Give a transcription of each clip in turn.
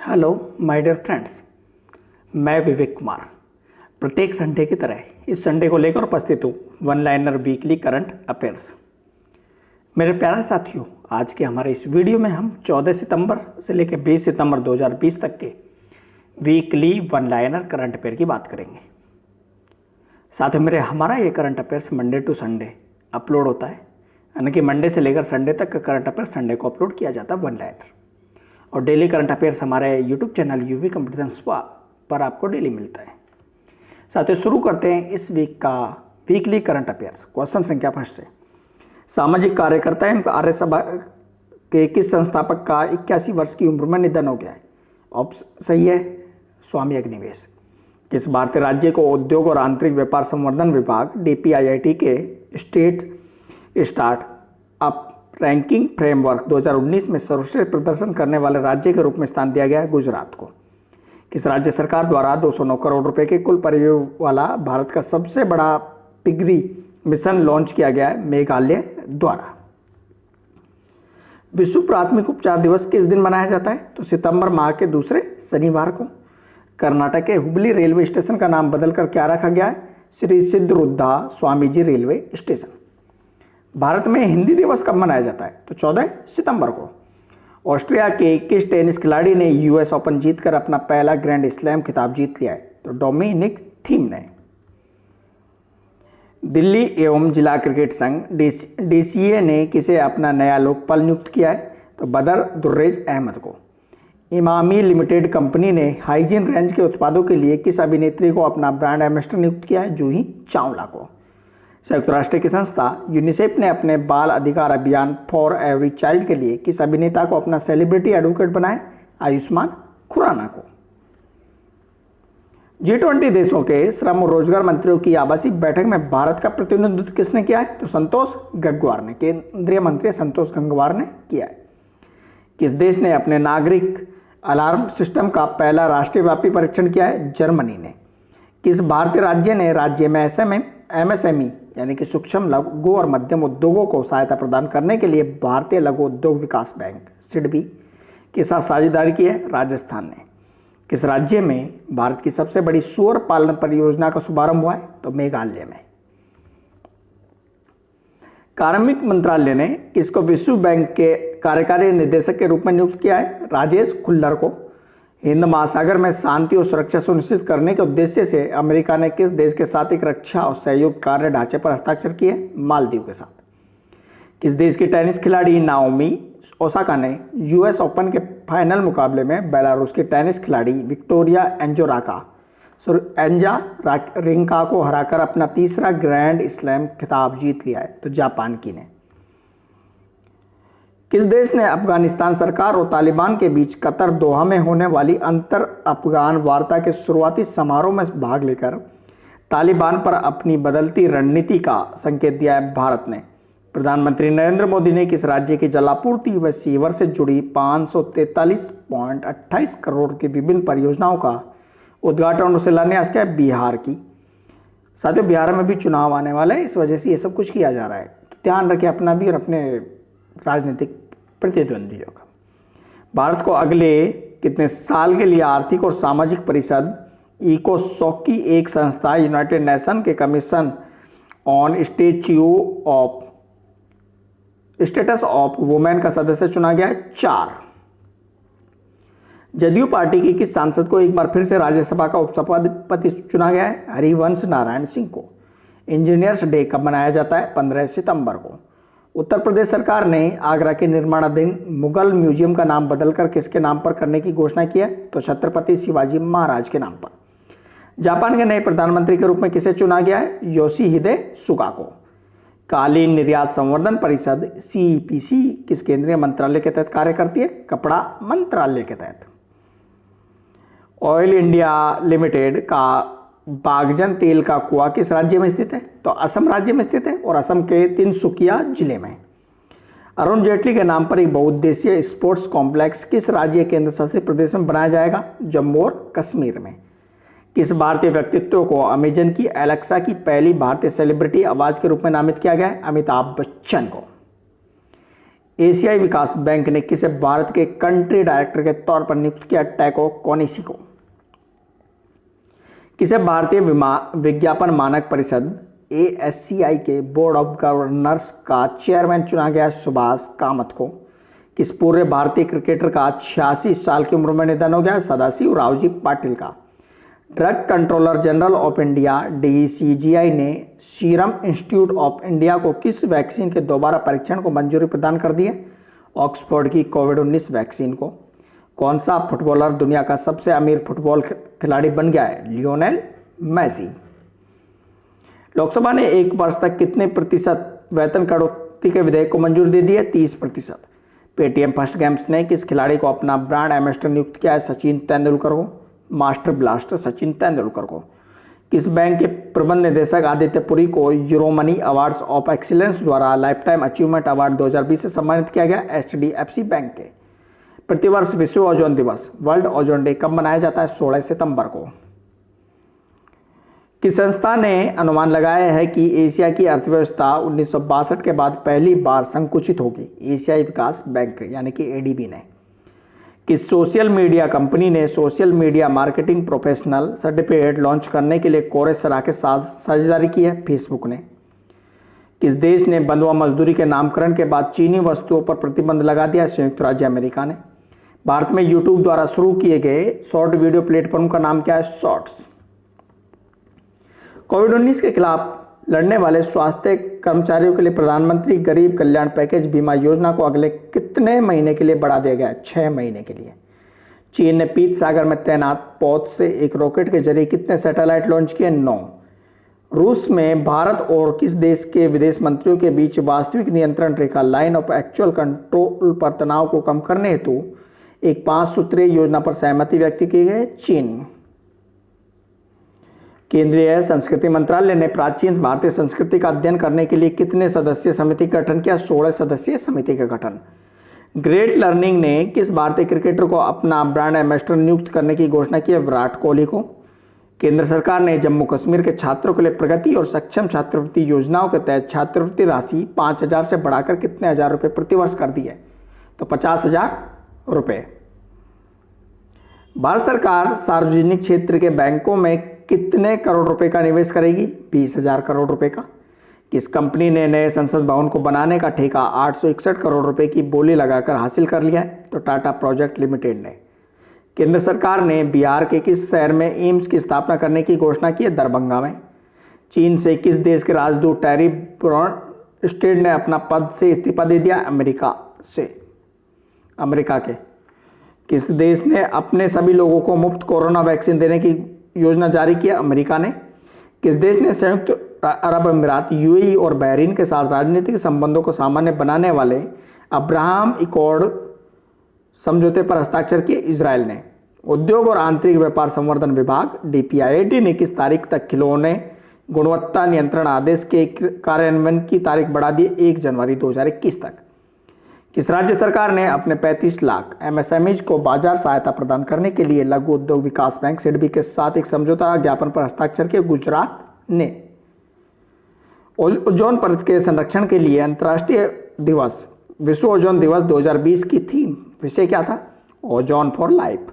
Hello my dear friends, मैं विवेक कुमार प्रत्येक Sunday की तरह इस संडे को लेकर उपस्थित हूँ one liner weekly current affairs. मेरे प्यारे साथियों, आज के हमारे इस वीडियो में हम 14 सितंबर से लेकर 20 सितंबर 2020 तक के weekly one liner current affair की बात करेंगे। साथ ही हमारा ये current affairs Monday to Sunday upload होता है, यानी कि मंडे से लेकर संडे तक का करंट अफेयर संडे को अपलोड किया जाता है वन लाइनर। और डेली करंट अफेयर्स हमारे यूट्यूब चैनल यूवी कंपटीशन पर आपको डेली मिलता है। साथ ही शुरू करते हैं इस वीक का वीकली करंट अफेयर्स। क्वेश्चन संख्या फर्स्ट से, सामाजिक कार्यकर्ता एवं आर्य सभा के किस संस्थापक का 81 वर्ष की उम्र में निधन हो गया है? ऑप्शन सही है, स्वामी अग्निवेश। किस भारतीय राज्य को उद्योग और आंतरिक व्यापार संवर्धन विभाग DPIIT के state start up ranking framework 2019 में सर्वश्रेष्ठ प्रदर्शन करने वाले राज्य के रूप में स्थान दिया गया है? गुजरात को। किस राज्य सरकार द्वारा 209 करोड़ रुपए के कुल परिव्यय वाला भारत का सबसे बड़ा पिगरी मिशन लॉन्च किया गया है? मेघालय द्वारा। विश्व प्राथमिक उपचार दिवस किस दिन मनाया जाता है? तो सितंबर माह के दूसरे शनिवार को। कर्नाटक के हुबली रेलवे स्टेशन का नाम बदलकर क्या रखा गया है? श्री सिद्धरुद्धा स्वामीजी रेलवे स्टेशन। भारत में हिंदी दिवस कब मनाया जाता है? तो 14 सितंबर को। ऑस्ट्रिया के किस टेनिस खिलाड़ी ने US ओपन जीतकर अपना पहला ग्रैंड स्लैम खिताब जीत लिया है? तो डोमिनिक थीम ने। दिल्ली एवं जिला क्रिकेट संघ DCA ने किसे अपना नया लोकपाल नियुक्त किया है? तो बदर दुर्रेज अहमद को। इमामी लिमिटेड कंपनी ने हाइजीन रेंज के उत्पादों के लिए किस अभिनेत्री को अपना ब्रांड एम्बेसडर नियुक्त किया है? जूही चावला को। संयुक्त राष्ट्र की संस्था यूनिसेफ ने अपने बाल अधिकार अभियान फॉर एवरी चाइल्ड के लिए किस अभिनेता को अपना सेलिब्रिटी एडवोकेट बनाया? आयुष्मान खुराना को। G20 देशों के श्रम और रोजगार मंत्रियों की आवासीय बैठक में भारत का प्रतिनिधित्व किसने किया है? तो संतोष गंगवार ने, केंद्रीय मंत्री संतोष गंगवार ने किया है। किस देश ने अपने नागरिक अलार्म सिस्टम का पहला राष्ट्रव्यापी परीक्षण किया है? जर्मनी ने। किस भारतीय राज्य ने राज्य में MSME यानी कि सूक्ष्म लघु और मध्यम उद्योगों को सहायता प्रदान करने के लिए भारतीय लघु उद्योग विकास बैंक SIDBI के साथ साझेदारी की है? राजस्थान ने। किस राज्य में भारत की सबसे बड़ी सूअर पालन परियोजना का शुभारंभ हुआ है? तो मेघालय में। कार्मिक मंत्रालय ने किसको विश्व बैंक के कार्यकारी निदेशक के रूप में नियुक्त किया है? राजेश खुल्लर को। हिंद महासागर में शांति और सुरक्षा सुनिश्चित करने के उद्देश्य से अमेरिका ने किस देश के साथ एक रक्षा और सहयोग कार्य ढांचे पर हस्ताक्षर किए? मालदीव के साथ। किस देश की टेनिस खिलाड़ी नाओमी ओसाका ने US ओपन के फाइनल मुकाबले में बेलारूस की टेनिस खिलाड़ी विक्टोरिया एंजारेंका को हराकर अपना तीसरा ग्रैंड स्लैम खिताब जीत लिया है? तो जापान की ने। किस देश ने अफगानिस्तान सरकार और तालिबान के बीच कतर दोहा में होने वाली अंतर अफगान वार्ता के शुरुआती समारोह में भाग लेकर तालिबान पर अपनी बदलती रणनीति का संकेत दिया है? भारत ने। प्रधानमंत्री नरेंद्र मोदी ने किस राज्य की जलापूर्ति व सीवर से जुड़ी 543.28 करोड़ की विभिन्न परियोजनाओं का उद्घाटन और शिलान्यास किया? बिहार की। साथियों, बिहार में भी चुनाव आने वाला है, इस वजह से ये सब कुछ किया जा रहा है, तो ध्यान रखें अपना भी और अपने राजनीतिक प्रतिद्वंदियों का। भारत को अगले कितने साल के लिए आर्थिक और सामाजिक परिषद इकोसॉक की एक संस्था यूनाइटेड नेशन के commission on status of women का सदस्य चुना गया है? 4। जदयू पार्टी की किस सांसद को एक बार फिर से राज्यसभा का उपसभापति चुना गया है? हरिवंश नारायण सिंह को। इंजीनियर्स डे कब मनाया जाता है? 15 सितंबर को। उत्तर प्रदेश सरकार ने आगरा के निर्माणाधीन मुगल म्यूजियम का नाम बदलकर किसके नाम पर करने की घोषणा की है? तो छत्रपति शिवाजी महाराज के नाम पर। जापान के नए प्रधानमंत्री के रूप में किसे चुना गया है? योशिहिदे सुगा को। कालीन निर्यात संवर्धन परिषद CEPC किस केंद्रीय मंत्रालय के तहत कार्य करती है? कपड़ा मंत्रालय के तहत। ऑयल इंडिया लिमिटेड का बागजन तेल का कुआं किस राज्य में स्थित है? तो असम राज्य में स्थित है और असम के तिनसुकिया जिले में। अरुण जेटली के नाम पर एक बहुउद्देशीय स्पोर्ट्स कॉम्प्लेक्स किस राज्य केंद्र शासित प्रदेश में बनाया जाएगा? जम्मू और कश्मीर में। किस भारतीय व्यक्तित्व को अमेजन की एलेक्सा की पहली भारतीय सेलिब्रिटी आवाज के रूप में नामित किया गया है? अमिताभ बच्चन को। एशियाई विकास बैंक ने किसे भारत के कंट्री डायरेक्टर के तौर पर नियुक्त किया? टैको कोनिशी को। किसे भारतीय विज्ञापन मानक परिषद ASCI के बोर्ड ऑफ गवर्नर्स का चेयरमैन चुना गया? सुभाष कामत को। किस पूर्व भारतीय क्रिकेटर का 86 साल की उम्र में निधन हो गया? सदाशिव रावजी पाटिल का। Drug controller general of India DCGI ने सीरम इंस्टीट्यूट ऑफ इंडिया को किस वैक्सीन के दोबारा परीक्षण को मंजूरी प्रदान कर दी है? ऑक्सफोर्ड की कोविड-19 वैक्सीन को। कौन सा फुटबॉलर दुनिया का सबसे अमीर फुटबॉल खिलाड़ी बन गया है? Lionel Messi. लोकसभा ने 1 वर्ष तक कितने प्रतिशत वेतन कटौती के विधेयक को मंजूरी दे दी है? 30%। पेटीएम फर्स्ट गेम्स ने किस खिलाड़ी को अपना ब्रांड एम्बेसडर नियुक्त किया है? सचिन तेंदुलकर को। मास्टर ब्लास्टर सचिन तेंदुलकर को। किस बैंक के प्रबंध निदेशक आदित्य पुरी को यूरोमनी अवार्ड्स ऑफ एक्सीलेंस द्वारा लाइफटाइम अचीवमेंट अवार्ड 2020 से सम्मानित किया गया? HDFC बैंक के। प्रतिवर्ष विश्व ओजोन दिवस वर्ल्ड ओजोन डे कब मनाया जाता है? 16 सितंबर को। किस संस्था ने अनुमान लगाया है कि एशिया की अर्थव्यवस्था 1962 के बाद पहली बार संकुचित होगी? एशियाई विकास बैंक यानी कि ADB ने। किस सोशल मीडिया कंपनी ने social media marketing professional certificate launch करने के लिए कोरेसरा के साथ साझेदारी की है? फेसबुक ने। किस देश ने बंधुआ मजदूरी के नामकरण के बाद चीनी वस्तुओं पर प्रतिबंध लगा दिया? संयुक्त राज्य अमेरिका ने। भारत में यूट्यूब द्वारा शुरू किए गए शॉर्ट वीडियो प्लेटफॉर्म का नाम क्या है? शॉर्ट्स। कोविड-19 के खिलाफ लड़ने वाले स्वास्थ्य कर्मचारियों के लिए प्रधानमंत्री गरीब कल्याण पैकेज बीमा योजना को अगले कितने महीने के लिए बढ़ा दिया गया है? 6 महीने के लिए। चीन ने पीत सागर में तैनात पौध से एक रॉकेट के जरिए कितने सैटेलाइट लॉन्च किए? 9। रूस में भारत और किस देश के विदेश मंत्रियों के बीच वास्तविक नियंत्रण रेखा लाइन ऑफ एक्चुअल कंट्रोल पर तनाव को कम करने हेतु एक 5 सूत्रीय योजना पर सहमति व्यक्त की गई? चीन। केंद्रीय संस्कृति मंत्रालय ने प्राचीन भारतीय संस्कृति का अध्ययन करने के लिए कितने सदस्यीय समिति का गठन किया? 16 सदस्यीय समिति का गठन। ग्रेट लर्निंग ने किस भारतीय क्रिकेटर को अपना ब्रांड एम्बेसडर नियुक्त करने की घोषणा की है? विराट कोहली को। केंद्र सरकार ने जम्मू कश्मीर के छात्रों के लिए प्रगति और सक्षम छात्रवृत्ति योजनाओं के तहत छात्रवृत्ति राशि 5,000 से बढ़ाकर कितने हजार रुपये प्रतिवर्ष कर दी है? तो 50,000 रुपये। भारत सरकार सार्वजनिक क्षेत्र के बैंकों में कितने करोड़ रुपए का निवेश करेगी? 20,000 करोड़ रुपए का। किस कंपनी ने नए संसद भवन को बनाने का ठेका 861 करोड़ रुपए की बोली लगाकर हासिल कर लिया है? तो टाटा प्रोजेक्ट लिमिटेड ने। केंद्र सरकार ने बिहार के किस शहर में एम्स की स्थापना करने की घोषणा की है? दरभंगा में। चीन से किस देश के राजदूत टेरी ब्रॉनस्टेड ने अपना पद से इस्तीफा दे दिया? अमेरिका के। किस देश ने अपने सभी लोगों को मुफ्त कोरोना वैक्सीन देने की योजना जारी किया? अमेरिका ने। किस देश ने संयुक्त अरब अमीरात UAE और बहरीन के साथ राजनीतिक संबंधों को सामान्य बनाने वाले अब्राहम एकॉर्ड समझौते पर हस्ताक्षर किए? इजराइल ने। उद्योग और आंतरिक व्यापार संवर्धन विभाग DPIIT ने किस तारीख तक खिलौने गुणवत्ता नियंत्रण आदेश के कार्यान्वयन की तारीख बढ़ा दी? 1 जनवरी 2021 तक। किस राज्य सरकार ने अपने 35 लाख MSMEs को बाजार सहायता प्रदान करने के लिए लघु उद्योग विकास बैंक SIDBI के साथ एक समझौता ज्ञापन पर हस्ताक्षर किए? गुजरात ने। ओजोन परत के संरक्षण के लिए अंतर्राष्ट्रीय दिवस विश्व ओजोन दिवस 2020 की थीम विषय क्या था? Ozone for life.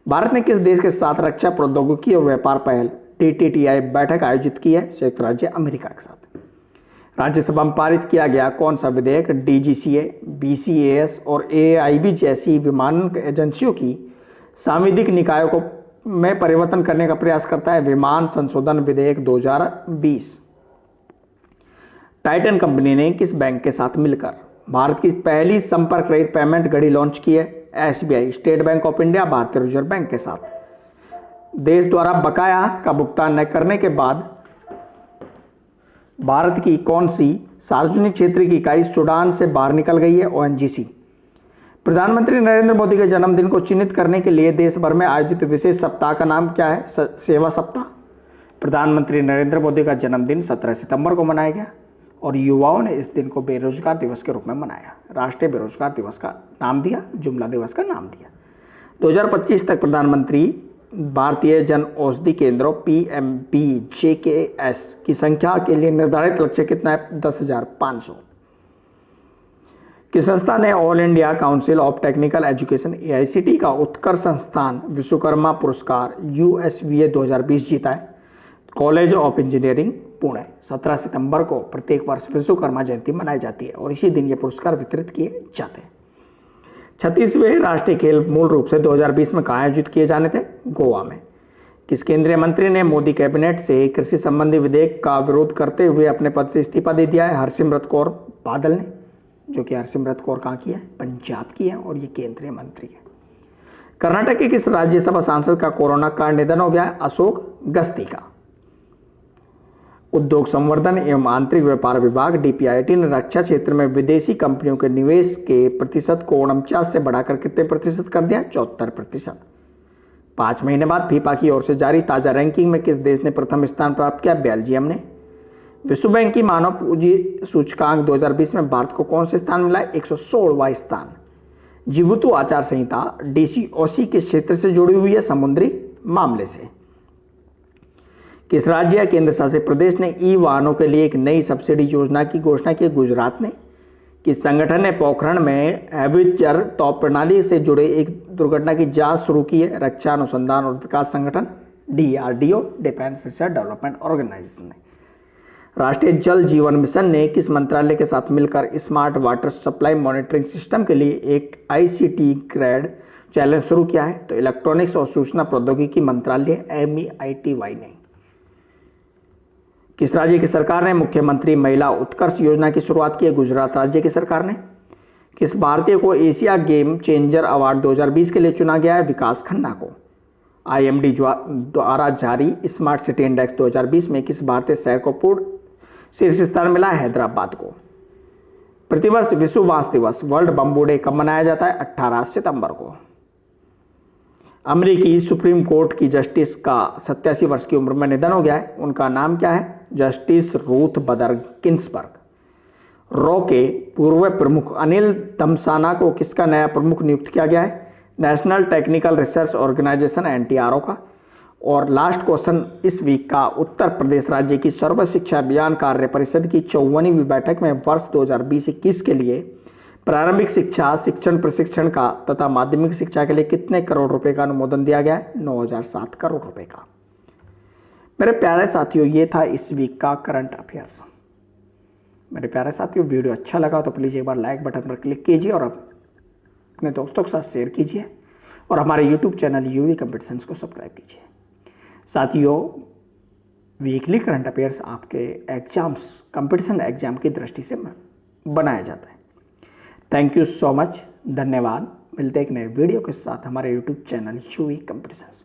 भारत ने किस देश के साथ रक्षा प्रौद्योगिकी और व्यापार पहल TTTI बैठक आयोजित की है? संयुक्त राज्य अमेरिका के साथ। राज्यसभा में पारित किया गया कौन सा विधेयक DGCA, BCAS और AIB जैसी विमानन एजेंसियों की सांविधिक निकायों को में परिवर्तन करने का प्रयास करता है? विमान संशोधन विधेयक 2020। टाइटन कंपनी ने किस बैंक के साथ मिलकर भारत की पहली संपर्क रहित पेमेंट घड़ी लॉन्च की है? SBI, state bank of India, भारतीय रिजर्व बैंक के साथ। देश द्वारा बकाया का भुगतान न करने के बाद भारत की कौन सी सार्वजनिक क्षेत्र की इकाई सूडान से बाहर निकल गई है? ONGC। प्रधानमंत्री नरेंद्र मोदी के जन्मदिन को चिन्हित करने के लिए देश भर में आयोजित विशेष सप्ताह का नाम क्या है? सेवा सप्ताह। प्रधानमंत्री नरेंद्र मोदी का जन्मदिन 17 सितंबर को मनाया गया और युवाओं ने इस दिन को बेरोजगार दिवस के रूप में मनाया। राष्ट्रीय बेरोजगार दिवस का नाम दिया, जुमला दिवस का नाम दिया। 2025 तक प्रधानमंत्री भारतीय जन औषधि केंद्रों PMBJKS की संख्या के लिए निर्धारित लक्ष्य कितना है? 10,500। किस संस्था ने all India council of technical education AICTE का उत्कर्ष संस्थान विश्वकर्मा पुरस्कार USVA 2020 जीता है? College of engineering Pune. 17 सितंबर को प्रत्येक वर्ष विश्वकर्मा जयंती मनाई जाती है और इसी दिन ये पुरस्कार वितरित किए जाते हैं। 36वें राष्ट्रीय खेल मूल रूप से 2020 में कहाँ आयोजित किए जाने थे? गोवा में। किस केंद्रीय मंत्री ने मोदी कैबिनेट से कृषि संबंधी विधेयक का विरोध करते हुए अपने पद से इस्तीफा दे दिया है? हरसिमरत कौर बादल ने, जो कि हरसिमरत कौर कहाँ की है? पंजाब की है और ये केंद्रीय मंत्री है। कर्नाटक के किस राज्यसभा सांसद का कोरोना का निधन हो गया है? अशोक गस्ती का। उद्योग संवर्धन एवं आंतरिक व्यापार विभाग DPIIT ने रक्षा क्षेत्र में विदेशी कंपनियों के निवेश के प्रतिशत को 49 से बढ़ाकर कितने प्रतिशत कर दिया? 74%। 5 महीने बाद फीफा की ओर से जारी ताजा रैंकिंग में किस देश ने प्रथम स्थान प्राप्त किया? बेल्जियम ने। विश्व बैंक की मानव पूंजी सूचकांक 2020 में भारत को कौन से स्थान मिला है? 116वां स्थान। जिबूती आचार संहिता DCOC के क्षेत्र से जुड़ी हुई है? समुद्री मामले से। किस राज्य या केंद्र शासित प्रदेश ने वाहनों के लिए एक नई सब्सिडी योजना की घोषणा की? गुजरात ने। किस संगठन ने पोखरण में हैवित्जर तोप प्रणाली से जुड़े एक दुर्घटना की जांच शुरू की है? रक्षा अनुसंधान और विकास संगठन DRDO, defence research development organisation ने। राष्ट्रीय जल जीवन मिशन ने किस मंत्रालय के साथ मिलकर smart water supply monitoring system के लिए एक ICT ग्रेड चैलेंज शुरू किया है? तो इलेक्ट्रॉनिक्स और सूचना प्रौद्योगिकी मंत्रालय MEITY ने। किस राज्य की सरकार ने मुख्यमंत्री महिला उत्कर्ष योजना की शुरुआत की है? गुजरात राज्य की सरकार ने। किस भारतीय को एशिया गेम चेंजर अवार्ड 2020 के लिए चुना गया है? विकास खन्ना को। IMD द्वारा जारी स्मार्ट सिटी इंडेक्स 2020 में किस भारतीय शहर को पूर्ण शीर्ष स्थान मिला है? हैदराबाद को। प्रतिवर्ष विश्व बांस दिवस वर्ल्ड बम्बू डे कब मनाया जाता है? 18 सितंबर को। अमेरिकी सुप्रीम कोर्ट की जस्टिस का 87 वर्ष की उम्र में निधन हो गया है। उनका नाम क्या है? जस्टिस रूथ बदर गिन्सबर्ग। रॉ के पूर्व प्रमुख अनिल दमसाना को किसका नया प्रमुख नियुक्त किया गया है? National technical research organisation NTRO का। और लास्ट क्वेश्चन इस वीक का, उत्तर प्रदेश राज्य की सर्व शिक्षा अभियान कार्य परिषद की 54वीं बैठक में वर्ष 2020-21 के लिए प्रारंभिक शिक्षा शिक्षण प्रशिक्षण का तथा माध्यमिक शिक्षा के लिए कितने करोड़ रुपए का अनुमोदन दिया गया है? 9007 करोड़ रुपए का। मेरे प्यारे साथियों, ये था इस वीक का करंट अफेयर्स। मेरे प्यारे साथियों, वीडियो अच्छा लगा तो प्लीज़ एक बार लाइक बटन पर क्लिक कीजिए और अपने दोस्तों के साथ शेयर कीजिए और हमारे YouTube चैनल UV कंपटीशंस को सब्सक्राइब कीजिए। साथियों, वीकली करंट अफेयर्स आपके एग्जाम्स, कंपटीशन एग्जाम की दृष्टि से बनाया जाता है। थैंक यू सो मच, धन्यवाद। मिलते हैं एक नए वीडियो के साथ हमारे YouTube चैनल UV कंपटीशंस।